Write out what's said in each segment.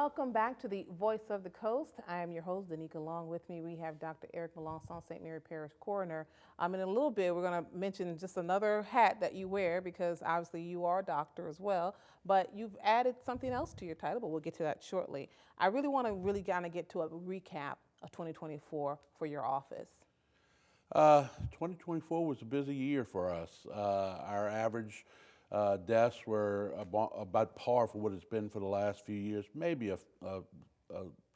Welcome back to the Voice of the Coast. I am your host, Danica. Along with me, we have Dr. Eric Melancon, St. Mary Parish Coroner. In a little bit, we're going to mention just another hat that you wear because obviously you are a doctor as well, but you've added something else to your title, but we'll get to that shortly. I really want to kind of get to a recap of 2024 for your office. 2024 was a busy year for us. Our average deaths were about par for what it's been for the last few years, maybe a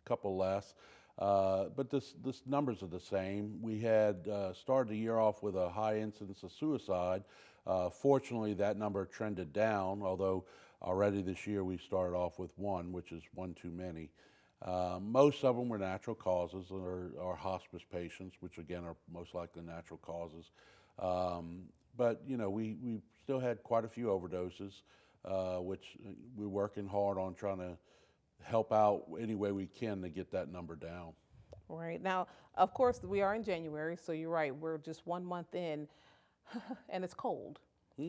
couple less, but this numbers are the same. We had started the year off with a high incidence of suicide. Fortunately, that number trended down, although already this year we started off with one, which is one too many. Most of them were natural causes or hospice patients, which again are most likely natural causes. But you know, we still had quite a few overdoses, which we're working hard on trying to help out any way we can to get that number down. Right. Now, of course, we are in January, so you're right. We're just 1 month in, and it's cold.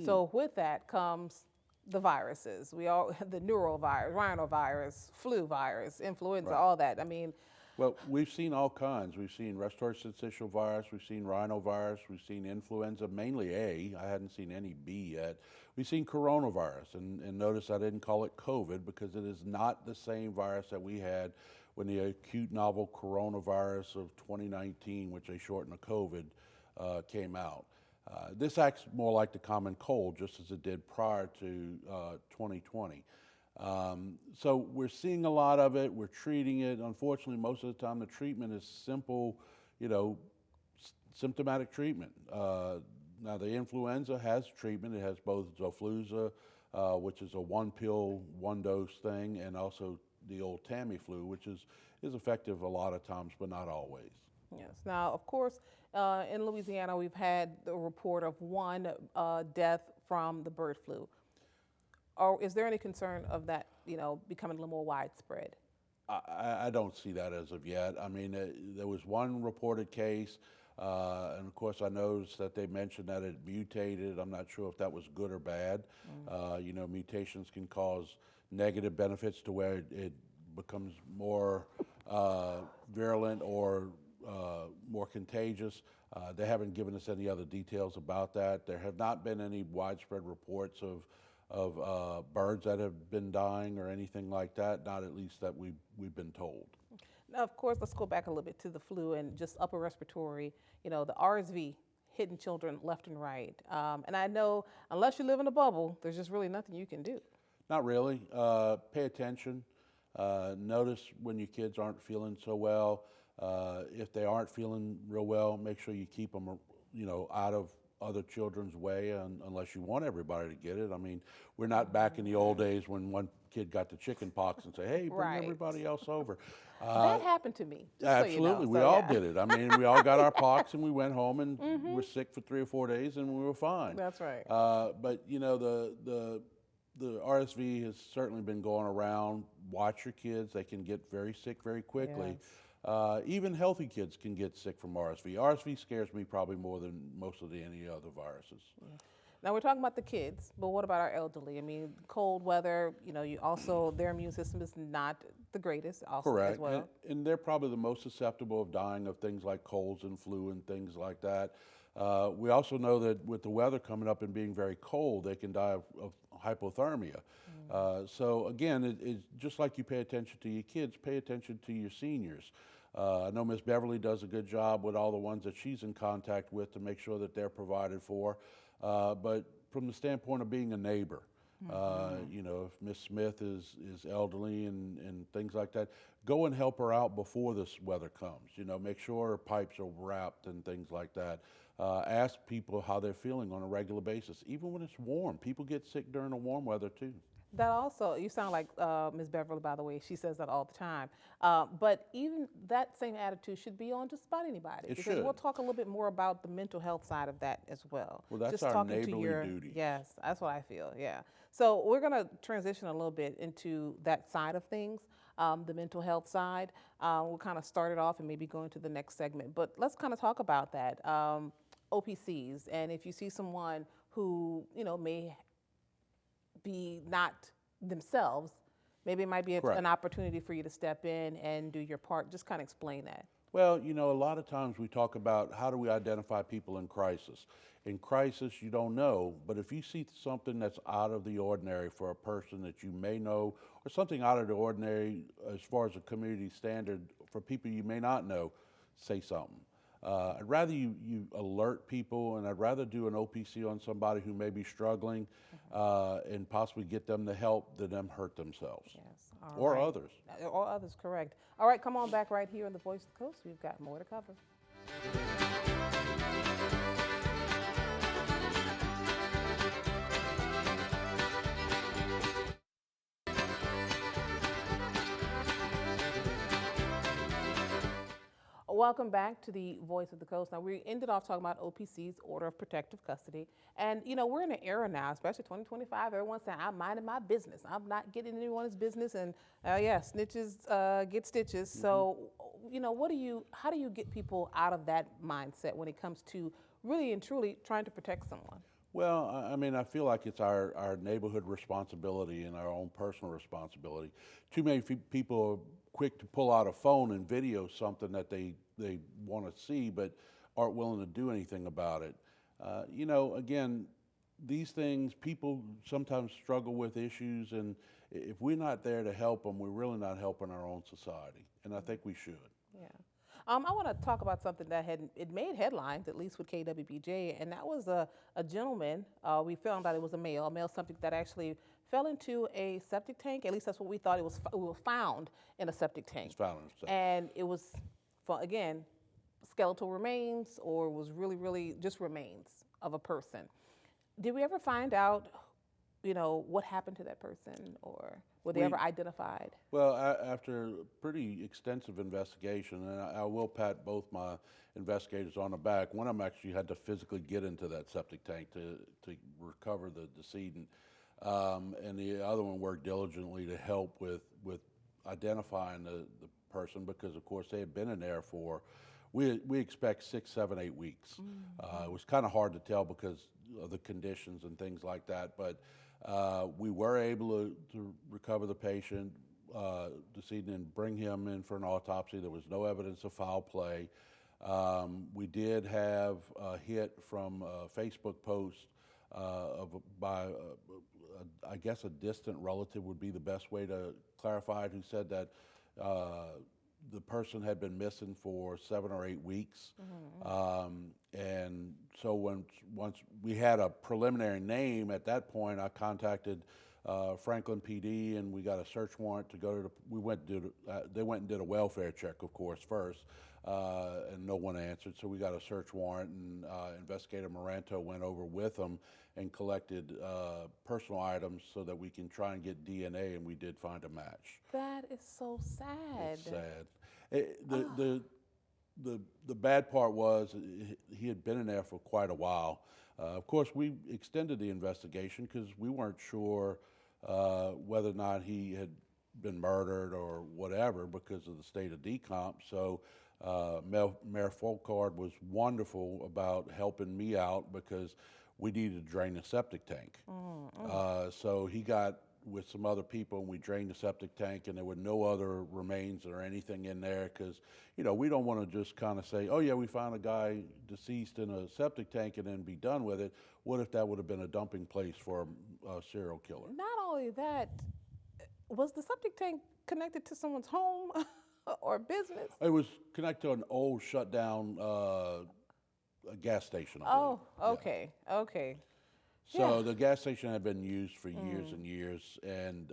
So with that comes the viruses. The neurovirus, rhinovirus, flu virus, influenza, all that. I mean, well, we've seen all kinds. We've seen respiratory syncytial virus, we've seen rhinovirus, we've seen influenza, mainly A. I hadn't seen any B yet. We've seen coronavirus, and notice I didn't call it COVID because it is not the same virus that we had when the acute novel coronavirus of 2019, which they shortened to COVID, came out. This acts more like the common cold, just as it did prior to 2020. So we're seeing a lot of it, we're treating it. Unfortunately, most of the time the treatment is simple, symptomatic treatment. Now the influenza has treatment. It has both Xofluza, which is a one pill, one dose thing, and also the old Tamiflu, which is effective a lot of times, but not always. Yes. Now, of course, in Louisiana, we've had the report of one death from the bird flu. Or is there any concern of that, becoming a little more widespread? I don't see that as of yet. I mean, there was one reported case, and of course I noticed that they mentioned that it mutated. I'm not sure if that was good or bad. Mutations can cause negative benefits to where it becomes more virulent or more contagious. They haven't given us any other details about that. There have not been any widespread reports of birds that have been dying or anything like that, not at least that we've been told. Now, of course, let's go back a little bit to the flu and just upper respiratory, the RSV hitting children left and right. And I know unless you live in a bubble, there's just really nothing you can do. Not really. Pay attention. Notice when your kids aren't feeling so well. If they aren't feeling real well, make sure you keep them, out of other children's way, unless you want everybody to get it. I mean, we're not back in the old days when one kid got the chicken pox and say, hey, bring everybody else over. That happened to me. Absolutely, we all did it. I mean, we all got our pox and we went home and were sick for 3 or 4 days and we were fine. That's right. But the RSV has certainly been going around. Watch your kids; they can get very sick very quickly. Yes. Even healthy kids can get sick from RSV. RSV scares me probably more than most of any other viruses. Yeah. Now we're talking about the kids, but what about our elderly? I mean, cold weather, you also, their immune system is not the greatest also. Correct. As well. And they're probably the most susceptible of dying of things like colds and flu and things like that. We also know that with the weather coming up and being very cold, they can die of hypothermia. So again, it's just like you pay attention to your kids, pay attention to your seniors. I know Ms. Beverly does a good job with all the ones that she's in contact with to make sure that they're provided for. But from the standpoint of being a neighbor, if Miss Smith is elderly and things like that, go and help her out before this weather comes. Make sure her pipes are wrapped and things like that. Ask people how they're feeling on a regular basis, even when it's warm. People get sick during the warm weather too. That also, you sound like Ms. Beverly, by the way. She says that all the time. But even that same attitude should be on just about anybody. It because should. We'll talk a little bit more about the mental health side of that as well. Well, that's just our talking neighborly to your, duty. Yes, that's what I feel, yeah. So we're going to transition a little bit into that side of things, the mental health side. We'll kind of start it off and maybe go into the next segment. But let's kind of talk about that. OPCs, and if you see someone who, may be not themselves, maybe it might be Correct. an opportunity for you to step in and do your part. Just kind of explain that. Well, you know, a lot of times we talk about how do we identify people in crisis. In crisis, you don't know, but if you see something that's out of the ordinary for a person that you may know, or something out of the ordinary as far as a community standard for people you may not know, say something. I'd rather you alert people, and I'd rather do an OPC on somebody who may be struggling and possibly get them the help than them hurt themselves. Yes. All Or right. others. Or others, correct. All right, come on back right here on the Voice of the Coast. We've got more to cover. Welcome back to the Voice of the Coast. Now, we ended off talking about OPC's Order of Protective Custody. And, you know, we're in an era now, especially 2025, everyone's saying, I'm minding my business. I'm not getting in anyone's business. And, yeah, snitches get stitches. So, you know, how do you get people out of that mindset when it comes to really and truly trying to protect someone? Well, I mean, I feel like it's our neighborhood responsibility and our own personal responsibility. Too many people are quick to pull out a phone and video something that they want to see, but aren't willing to do anything about it. You know, again, these things, people sometimes struggle with issues, and if we're not there to help them, we're really not helping our own society, and I think we should. Yeah. I want to talk about something that it made headlines, at least with KWBJ, and that was a gentleman. We found out it was a male septic that actually fell into a septic tank. At least that's what we thought. It was found in a septic tank. It's found in a septic. And it was, again, skeletal remains, or was really just remains of a person. Did we ever find out, you know, what happened to that person, or were they ever identified? Well, after a pretty extensive investigation, and I will pat both my investigators on the back. One of them actually had to physically get into that septic tank to recover the decedent, and the other one worked diligently to help with identifying the person, because of course they had been in there for, we expect 6, 7, 8 weeks. It was kind of hard to tell because of the conditions and things like that, but we were able to recover the patient, decedent, and bring him in for an autopsy. There was no evidence of foul play. We did have a hit from a Facebook post by I guess a distant relative would be the best way to clarify it, who said that the person had been missing for 7 or 8 weeks. And so once we had a preliminary name at that point, I contacted Franklin PD, and we got a search warrant to go to they went and did a welfare check, of course, first, and no one answered. So we got a search warrant, and Investigator Moranto went over with them and collected personal items so that we can try and get DNA, and we did find a match. That is so sad. It's sad. The bad part was he had been in there for quite a while. Of course, we extended the investigation because we weren't sure whether or not he had been murdered or whatever because of the state of decomp. So Mayor Folkard was wonderful about helping me out because we needed to drain the septic tank. So he got with some other people, and we drained the septic tank, and there were no other remains or anything in there, because, you know, we don't want to just kind of say, oh yeah, we found a guy deceased in a septic tank and then be done with it. What if that would have been a dumping place for a serial killer? Not only that, was the septic tank connected to someone's home or business? It was connected to an old shut down gas station, I believe. Oh, okay, yeah. Okay. So the gas station had been used for years and years, and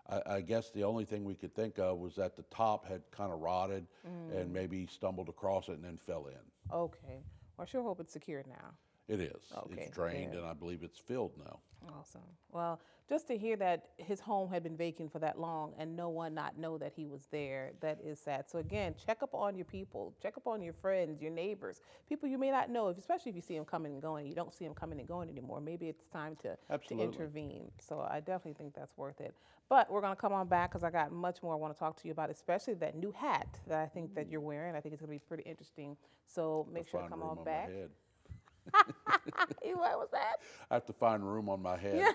I guess the only thing we could think of was that the top had kind of rotted and maybe stumbled across it and then fell in. Okay. Well, I sure hope it's secure now. It is. Okay, It's drained, good. and I believe it's filled now. Awesome. Well, just to hear that his home had been vacant for that long and no one not know that he was there, that is sad. So again, check up on your people, check up on your friends, your neighbors, people you may not know, especially if you see them coming and going. You don't see them coming and going anymore. Maybe it's time to intervene. So I definitely think that's worth it. But we're going to come on back because I got much more I want to talk to you about, especially that new hat that I think that you're wearing. I think it's going to be pretty interesting. So make sure to come on back. What was that? I have to find room on my head. Yeah.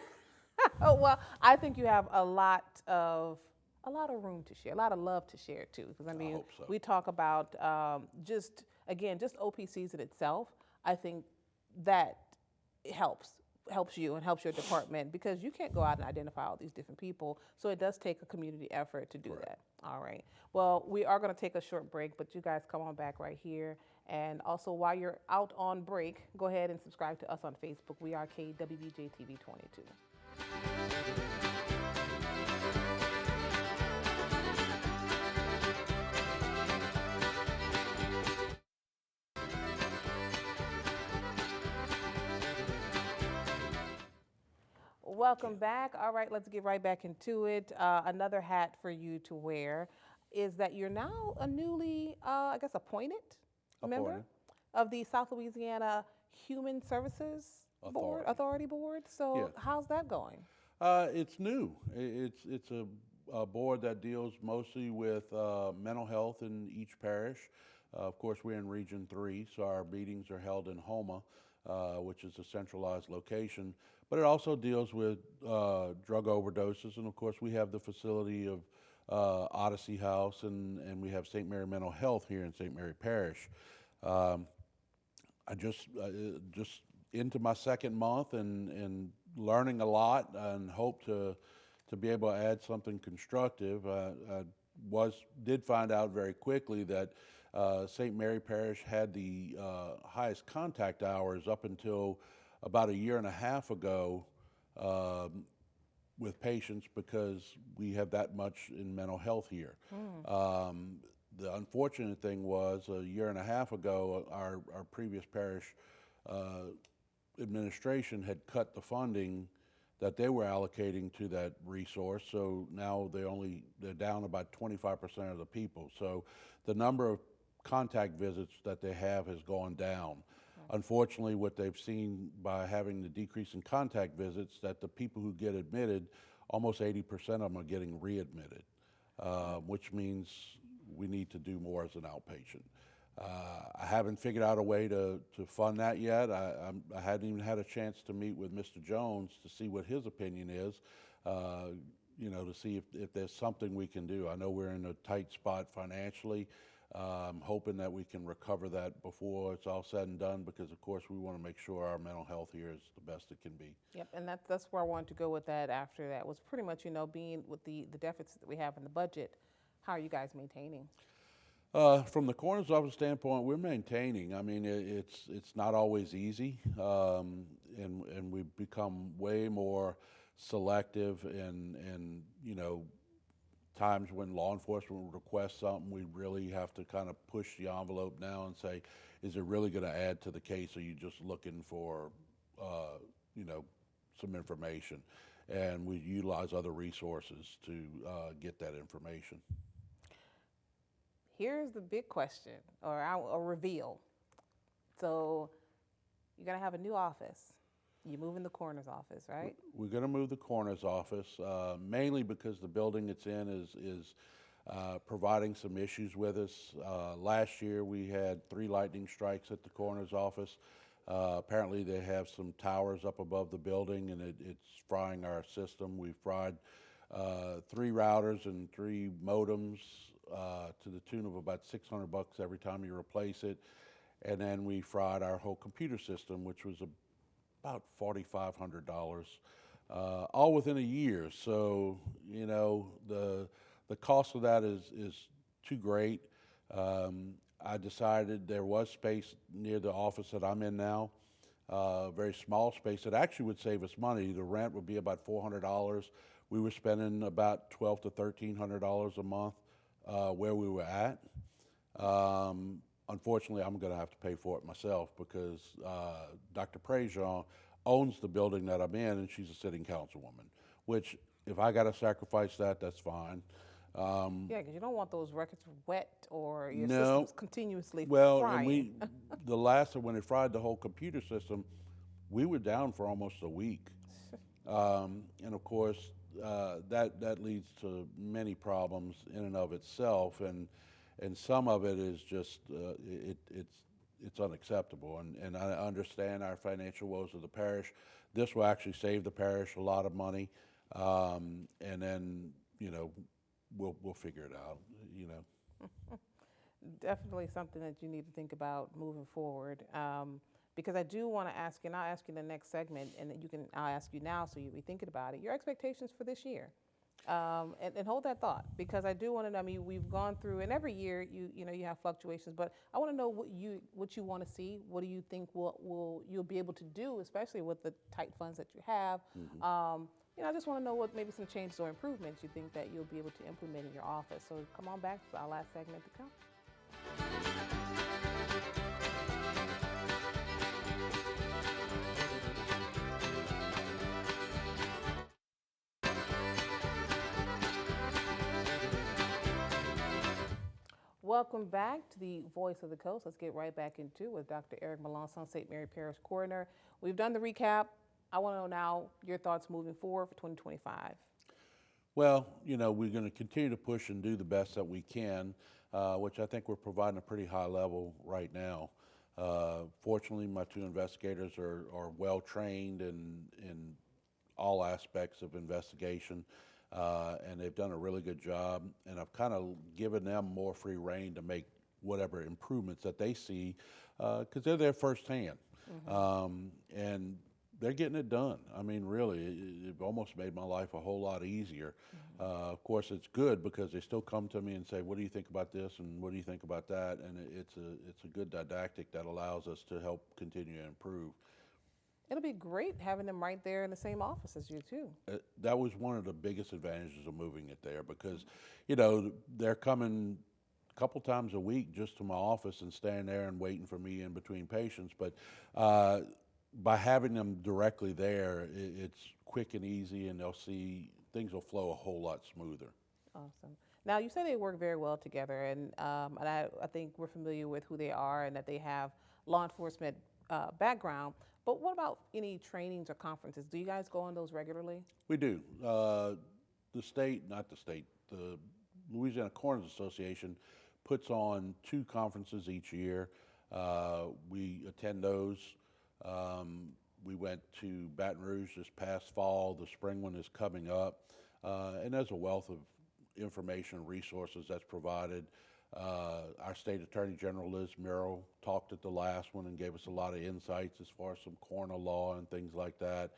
Oh, well, I think you have a lot of room to share, a lot of love to share too. Because I I mean, hope so. we talk about just again, just OPCs in itself. I think that helps you and helps your department because you can't go out and identify all these different people. So it does take a community effort to do Correct. that. All right. Well, we are going to take a short break, but you guys come on back right here. And also, while you're out on break, go ahead and subscribe to us on Facebook. We are KWBJ TV 22. Okay. Welcome back. All right, let's get right back into it. Another hat for you to wear is that you're now a newly, I guess, appointed member Appointed of the South Louisiana Human Services Board, authority. Authority Board. So, Yes. how's that going? It's new. It's a board that deals mostly with mental health in each parish. Of course, we're in Region 3, so our meetings are held in Homa, which is a centralized location. But it also deals with drug overdoses, and of course, we have the facility of Odyssey House, and we have St. Mary Mental Health here in St. Mary Parish. Um, I just into my second month and learning a lot and hope to be able to add something constructive. I did find out very quickly that St. Mary Parish had the highest contact hours up until about a year and a half ago um, with patients because we have that much in mental health here. Hmm. Um, the unfortunate thing was a year and a half ago, our previous parish uh, administration had cut the funding that they were allocating to that resource. So now they're down about 25% of the people. So the number of contact visits that they have has gone down. Unfortunately, what they've seen by having the decrease in contact visits, that the people who get admitted, almost 80% of them are getting readmitted, which means we need to do more as an outpatient. I haven't figured out a way to fund that yet. I hadn't even had a chance to meet with Mr. Jones to see what his opinion is, to see if there's something we can do. I know we're in a tight spot financially. I'm hoping that we can recover that before it's all said and done because, of course, we want to make sure our mental health here is the best it can be. Yep, and that's where I wanted to go with that after that was pretty much, being with the deficit that we have in the budget, how are you guys maintaining? From the coroner's office standpoint, we're maintaining. I mean, it's not always easy, and we've become way more selective. And times when law enforcement would request something, we really have to kind of push the envelope now and say, is it really going to add to the case? Or are you just looking for, you know, some information? And we utilize other resources to get that information. Here's the big question, or a reveal. So you're gonna have a new office. You're moving the coroner's office, right? We're going to move the coroner's office mainly because the building it's in is providing some issues with us. Last year we had 3 lightning strikes at the coroner's office. Apparently they have some towers up above the building and it's frying our system. We fried 3 routers and 3 modems to the tune of about $600 every time you replace it. And then we fried our whole computer system, which was about $4,500, all within a year. So the cost of that is too great. I decided there was space near the office that I'm in now, very small space that actually would save us money. The rent would be about $400. We were spending about $1,200 to $1,300 a month where we were at. Unfortunately, I'm going to have to pay for it myself because Dr. Prejean owns the building that I'm in, and she's a sitting councilwoman, which if I got to sacrifice that, that's fine. Yeah, because you don't want those records wet or your No, system's continuously well, and frying. the last when it fried the whole computer system, we were down for almost a week. And of course, that leads to many problems in and of itself, and some of it is just it's unacceptable. And I understand our financial woes of the parish. This will actually save the parish a lot of money, and then we'll figure it out. Definitely something that you need to think about moving forward. Because I do want to ask you, and I'll ask you in the next segment, and I'll ask you now so you'll be thinking about it, your expectations for this year. And hold that thought, because I do want to know, I mean, we've gone through, and every year you have fluctuations, but I want to know what you want to see. What do you think you'll be able to do, especially with the tight funds that you have? I just want to know what maybe some changes or improvements you think that you'll be able to implement in your office. So come on back to our last segment to come. Welcome back to the Voice of the Coast. Let's get right back into it with Dr. Eric Melancon, St. Mary Parish Coroner. We've done the recap. I want to know now your thoughts moving forward for 2025. Well, we're going to continue to push and do the best that we can, which I think we're providing a pretty high level right now. Fortunately, my two investigators are well trained in all aspects of investigation, and they've done a really good job. And I've kind of given them more free rein to make whatever improvements that they see, because they're there firsthand. And they're getting it done. I mean, really, it almost made my life a whole lot easier. Of course, it's good because they still come to me and say, "What do you think about this?" and "What do you think about that?" And it's a good didactic that allows us to help continue to improve. It'll be great having them right there in the same office as you too. That was one of the biggest advantages of moving it there, because, they're coming a couple times a week just to my office and staying there and waiting for me in between patients. But by having them directly there, it's quick and easy, and they'll see things will flow a whole lot smoother. Awesome. Now, you say they work very well together, and I think we're familiar with who they are and that they have law enforcement background. But what about any trainings or conferences? Do you guys go on those regularly? We do. The Louisiana Coroners Association puts on 2 conferences each year. We attend those. We went to Baton Rouge this past fall. The spring one is coming up. And there's a wealth of information and resources that's provided. Our state attorney general, Liz Murrow, talked at the last one and gave us a lot of insights as far as some coroner law and things like that.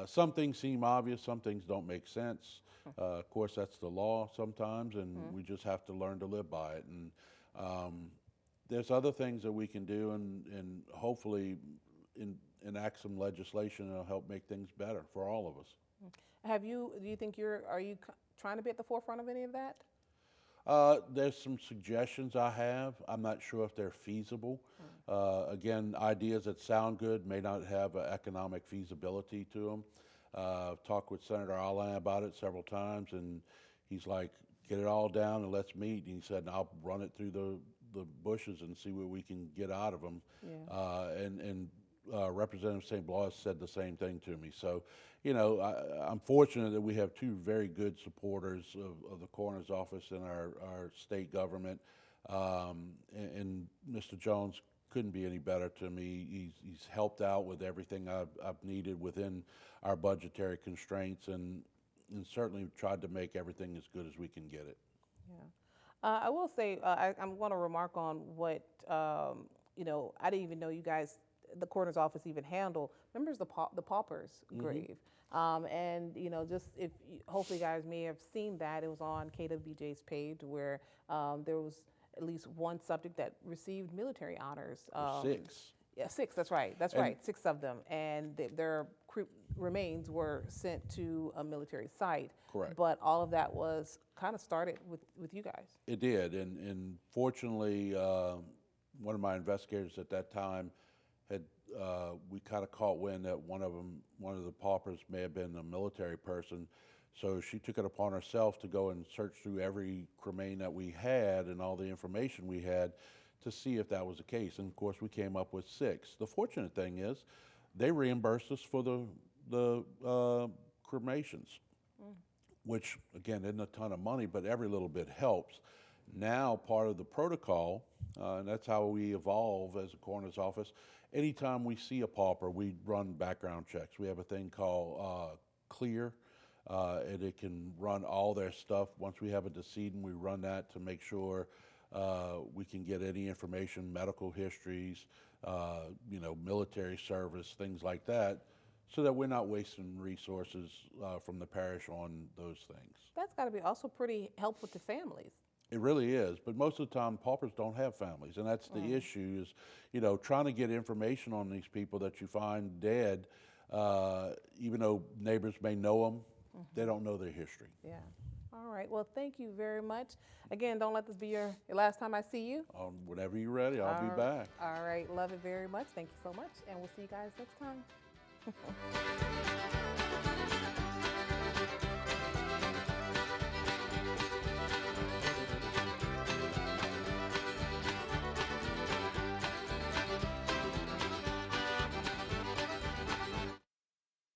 Some things seem obvious, some things don't make sense. Of course, that's the law sometimes, and we just have to learn to live by it. And there's other things that we can do, and hopefully enact some legislation that'll help make things better for all of us. Do you think are you trying to be at the forefront of any of that? There's some suggestions I have. I'm not sure if they're feasible. Again, ideas that sound good may not have economic feasibility to them. I've talked with Senator Allen about it several times, and he's like, "Get it all down and let's meet." And he said, "I'll run it through the bushes and see what we can get out of them." Representative St. Blas said the same thing to me. So, I'm fortunate that we have 2 very good supporters of the coroner's office in our state government. And Mr. Jones couldn't be any better to me. He's helped out with everything I've needed within our budgetary constraints, and certainly tried to make everything as good as we can get it. Yeah. I will say, I'm going to remark on what, I didn't even know you guys, the coroner's office, even handle. Remember the paupers grave. And just hopefully you guys may have seen that. It was on KWBJ's page where there was at least one subject that received military honors. 6. Yeah, 6. That's right. That's right. 6 of them, and their remains were sent to a military site. Correct. But all of that was kind of started with you guys. It did, and fortunately, one of my investigators at that time we kind of caught wind that one of the paupers may have been a military person. So she took it upon herself to go and search through every cremain that we had and all the information we had to see if that was the case. And of course, we came up with 6. The fortunate thing is they reimbursed us for the cremations, which again isn't a ton of money, but every little bit helps. Now, part of the protocol And that's how we evolve as a coroner's office. Anytime we see a pauper, we run background checks. We have a thing called Clear, and it can run all their stuff. Once we have a decedent, we run that to make sure we can get any information, medical histories, military service, things like that, so that we're not wasting resources from the parish on those things. That's got to be also pretty helpful to families. It really is, but most of the time paupers don't have families, and that's the issue is, trying to get information on these people that you find dead, even though neighbors may know them, they don't know their history. Yeah. All right. Well, thank you very much. Again, don't let this be your last time I see you. Whenever you're ready, I'll be back. All right. Love it very much. Thank you so much, and we'll see you guys next time.